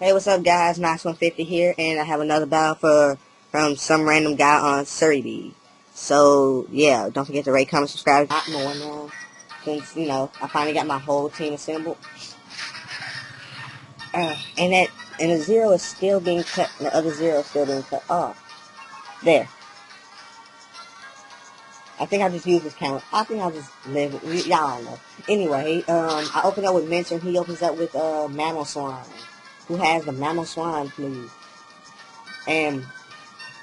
Hey, what's up, guys? Knox150 here, and I have another battle from some random guy on Surrey. So, yeah, don't forget to rate, comment, subscribe. Not more now, since, I finally got my whole team assembled. And the zero is still being cut, and the other zero is still being cut off. There. I think I just use this count. I think I'll just live it. Y'all don't know. Anyway, I open up with Mincer, and he opens up with Mammal Swine. Who has the Mammal Swine, please? And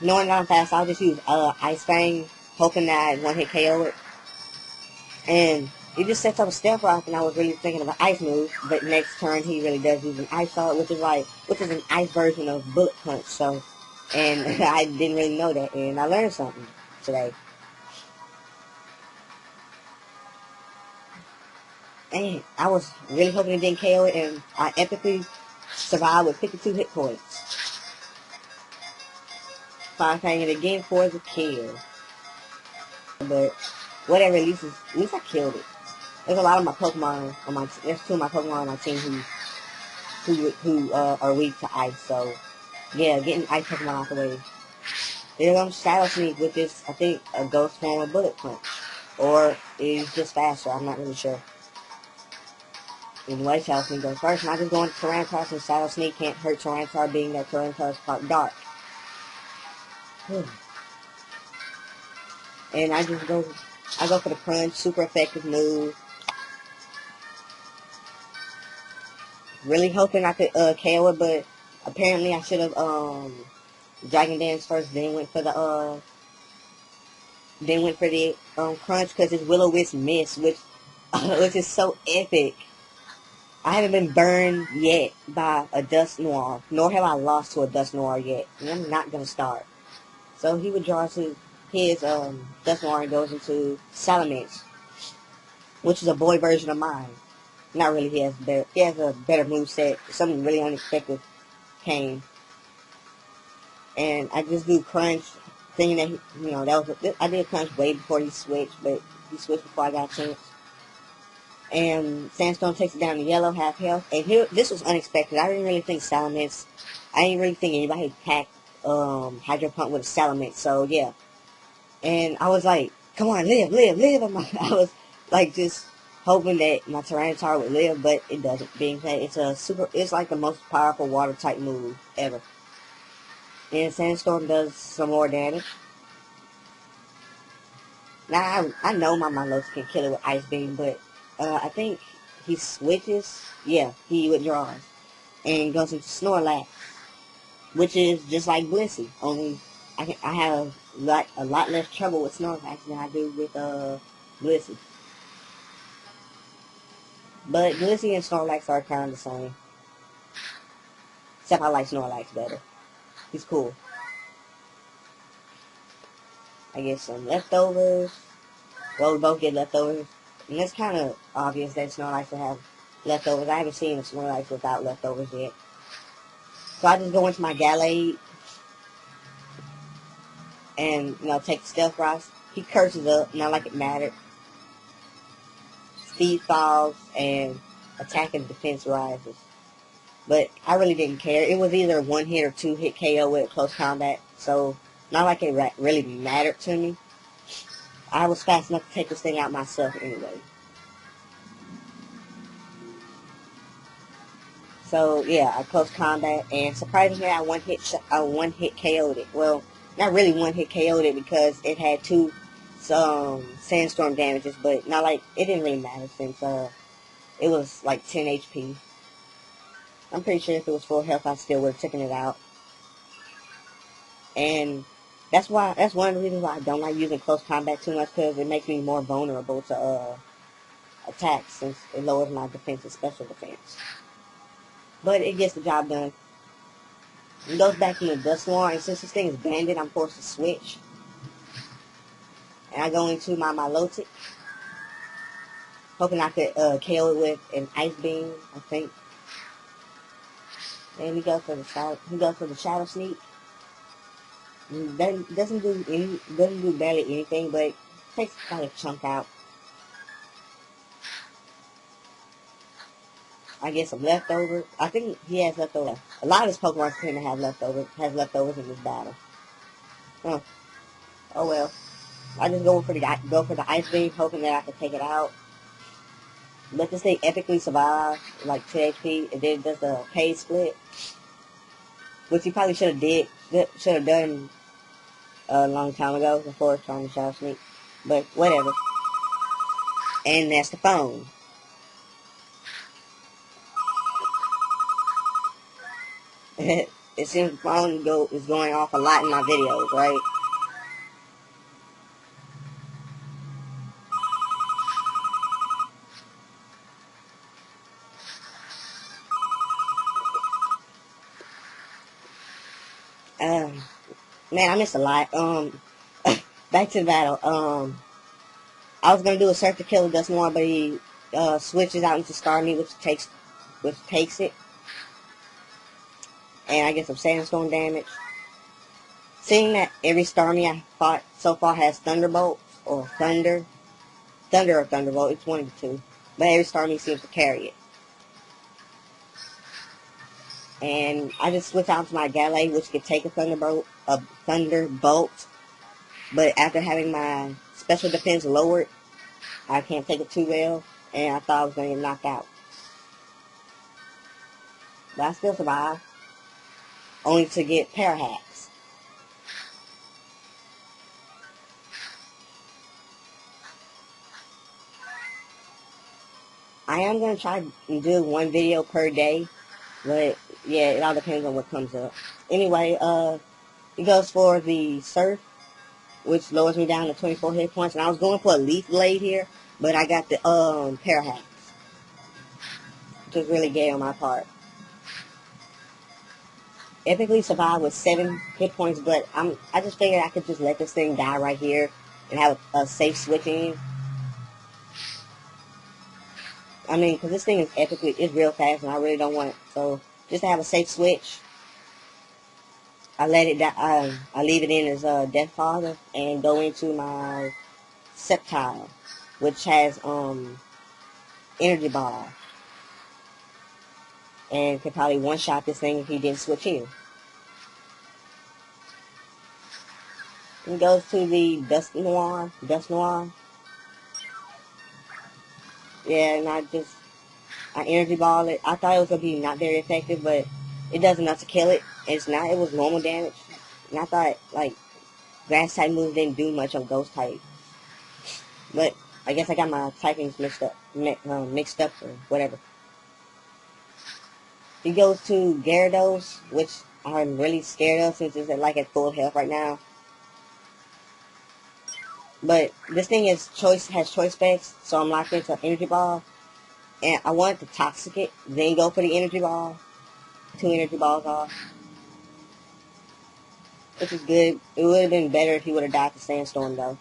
knowing that I'm fast, I'll just use Ice Fang, hoping that I one-hit KO it. And he just sets up a Step Rock, and I was really thinking of an Ice move, but next turn he really does use an Ice Sword, which is an Ice version of Bullet Punch. So, and I didn't really know that, and I learned something today. And I was really hoping it didn't KO it, and I epically survived with 52 hit points. Fine Fang it again for the kill. But whatever, at least I killed it. There's a lot of my Pokemon on there's two of my Pokemon on my team who are weak to ice. So yeah, getting ice Pokemon out the way. They're gonna Shadow Sneak, which is I think a ghost form of Bullet Punch, or is just faster. I'm not really sure. Anyway, Shadow Sneak goes first, and I just go into Tyranitar since Shadow Sneak can't hurt Tyranitar, being that Tyranitar is part dark. And I go for the Crunch, super effective move. Really hoping I could KO it, but apparently I should have Dragon Dance first, then went for the Crunch, because his Will-O-Wisp missed, which is so epic. I haven't been burned yet by a Dust Noir, nor have I lost to a Dust Noir yet, and I'm not gonna start. So he withdraws his Dust Noir and goes into Salamence, which is a boy version of mine. Not really, he has a better moveset. Something really unexpected came. And I just do Crunch, thinking that I did Crunch way before he switched, but he switched before I got a chance. And Sandstorm takes it down to yellow, half health. And this was unexpected. I didn't really think Salamence. I didn't really think anybody packed Hydro Pump with a Salamence. So yeah. And I was like, come on, live. I was like just hoping that my Tyranitar would live, but it doesn't. Being that it's like the most powerful water type move ever. And Sandstorm does some more damage. Now, I know my Milotic can kill it with Ice Beam, but I think he switches. Yeah, he withdraws. And goes into Snorlax, which is just like Blissey. Only I have a lot less trouble with Snorlax than I do with Blissey. But Blissey and Snorlax are kind of the same. Except I like Snorlax better. He's cool. I get some leftovers. Well, we both get leftovers. And it's kind of obvious that Snorlax will have leftovers. I haven't seen a Snorlax without leftovers yet. So I just go into my Gallade and, take the Stealth Rocks. He curses up, not like it mattered. Speed falls and attack and defense rises. But I really didn't care. It was either a one-hit or two-hit KO with close combat. So, not like it really mattered to me. I was fast enough to take this thing out myself anyway. So yeah, I close combat, and surprisingly, I one hit KO'd it. Well, not really one hit KO'd it because it had two sandstorm damages, but not like it didn't really matter since it was like 10 HP. I'm pretty sure if it was full health, I still would have taken it out. And that's one of the reasons why I don't like using close combat too much, because it makes me more vulnerable to attacks, since it lowers my defense and special defense. But it gets the job done. It goes back into Dust Noir, and since this thing is banded, I'm forced to switch. And I go into my Milotic, hoping I could KO it with an Ice Beam, I think. And he goes for the Shadow Sneak. Doesn't do barely anything, but takes like a chunk out. I get some leftovers. I think he has leftovers. A lot of his Pokemon seem to have leftovers. Has leftovers in this battle. Huh. Oh well. I just go for the ice beam, hoping that I can take it out. Let this thing epically survive, like 2 HP, and then does the pay split, which he probably should have done a long time ago before trying to Shadow Sneak. But whatever. And that's the phone. It seems the phone is going off a lot in my videos, right? Man, I missed a lot. Back to the battle. I was gonna do a search to kill the Dust Noir, but he switches out into Starmie, which takes it, and I get some Sandstorm damage. Seeing that every Starmie I fought so far has Thunderbolt or Thunder or Thunderbolt, it's one of the two, but every Starmie seems to carry it. And I just switch out to my Galley, which could take a Thunderbolt, but after having my special defense lowered, I can't take it too well, and I thought I was going to get knocked out. But I still survived, only to get Parahacks. I am going to try and do one video per day, but yeah, it all depends on what comes up. Anyway, it goes for the Surf, which lowers me down to 24 hit points, and I was going for a Leaf Blade here, but I got the Parahacks, which was really gay on my part. Epically survived with 7 hit points, but I just figured I could just let this thing die right here and have a safe switch in. I mean, because this thing is it's real fast, and I really don't want it. So just to have a safe switch, I let it die. I leave it in as Death Father and go into my Sceptile, which has Energy Ball, and could probably one-shot this thing if he didn't switch in. He goes to the Dust Noir. Yeah, and I Energy Ball it. I thought it was going to be not very effective, but it does enough to kill it. It's not. It was normal damage. And I thought, like, Grass type moves didn't do much on Ghost type. But I guess I got my typings mixed up or whatever. He goes to Gyarados, which I'm really scared of since it's at full health right now. But this thing has choice specs, so I'm locked into Energy Ball. And I wanted to Toxic it, then go for the Energy Ball. 2 Energy Balls off. Which is good. It would have been better if he would have died to Sandstorm, though.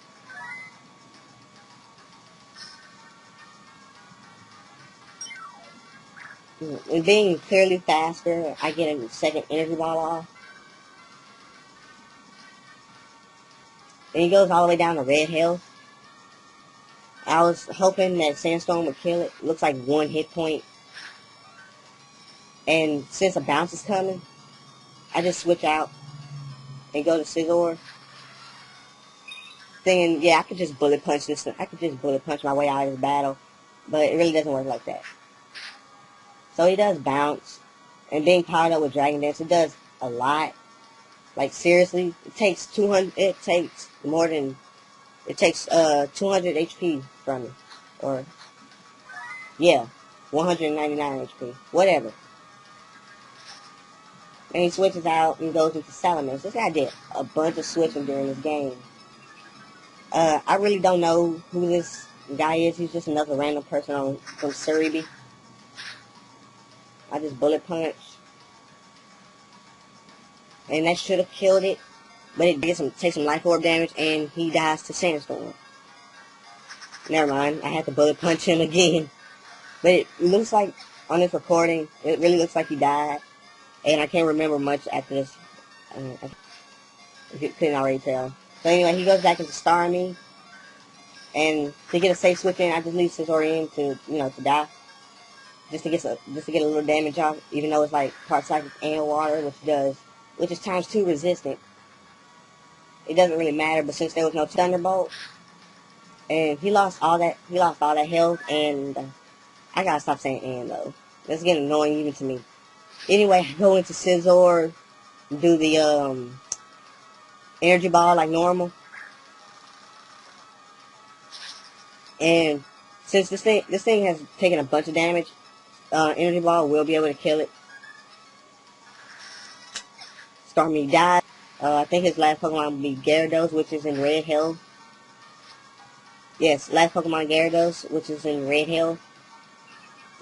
And being clearly faster, I get a second Energy Ball off. And he goes all the way down to red health. I was hoping that Sandstorm would kill it. Looks like 1 hit point. And since a bounce is coming, I just switch out and go to Scizor. Thinking, yeah, I could just bullet punch this. I could just bullet punch my way out of this battle. But it really doesn't work like that. So he does bounce. And being powered up with Dragon Dance, it does a lot. Like, seriously, it takes 200 HP from me. Or, yeah, 199 HP. Whatever. And he switches out and goes into Salamence. This guy did a bunch of switching during this game. I really don't know who this guy is. He's just another random person from Surrey. I just bullet punch. And that should have killed it. But it takes some life orb damage, and he dies to Sandstorm. Never mind, I had to bullet punch him again. But it looks like, on this recording, it really looks like he died. And I can't remember much after this. If you couldn't already tell. So anyway, he goes back into Starmie. And to get a safe switch in, I just leave Scizor in to die. just to get a little damage off, even though it's like part psychic and water, which is times 2 resistant. It doesn't really matter, but since there was no thunderbolt, and he lost all that health, and I gotta stop saying and though. That's getting annoying even to me. Anyway, I go into Scizor, do the energy ball like normal, and since this thing has taken a bunch of damage, energy ball will be able to kill it. Starmie died. I think his last Pokemon will be Gyarados, which is in Red Hill. Yes, last Pokemon Gyarados, which is in Red Hill.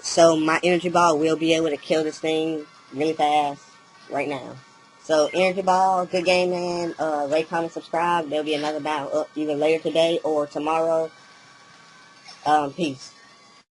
So my energy ball will be able to kill this thing really fast right now. So energy ball, good game, man. Rate, comment, subscribe. There'll be another battle up either later today or tomorrow. Peace.